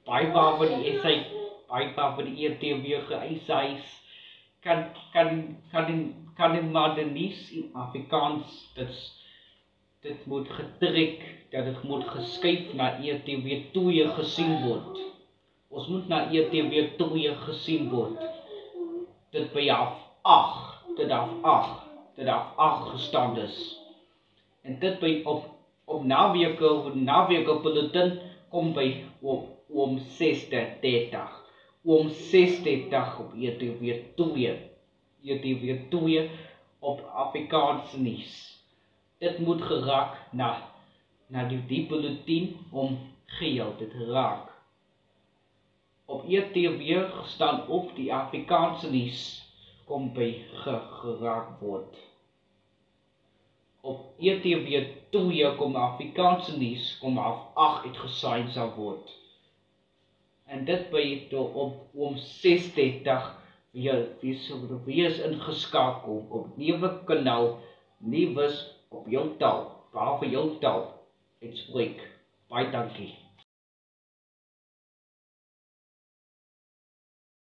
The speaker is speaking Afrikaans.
bypaar vir die SA, bypaar vir die ETW geëis is, kan die maar die nuus in Afrikaans, dit moet getrek, dat dit moet geskuif na ETW 2 gesien word. Ons moet na ETW 2 gesien word. Dit by half 8 gestaan is. En dit by op naweke bulletin kom by om 6:30. Om 6:30 op ETW 2 op Afrikaanse nuus. Dit moet geraak na die bulletin om geel dit raak. Op ETW staan op die Afrikaanse nuus kom by geraak word. Op ETW 2 kom Afrikaanse nuus kom half 8 uitgesaai sal word. En dit by om 6:30 wie is ingeskakel op nuwe kanaal nuus op jou taal, waar vir jou taal uitspreek. Baie dankie.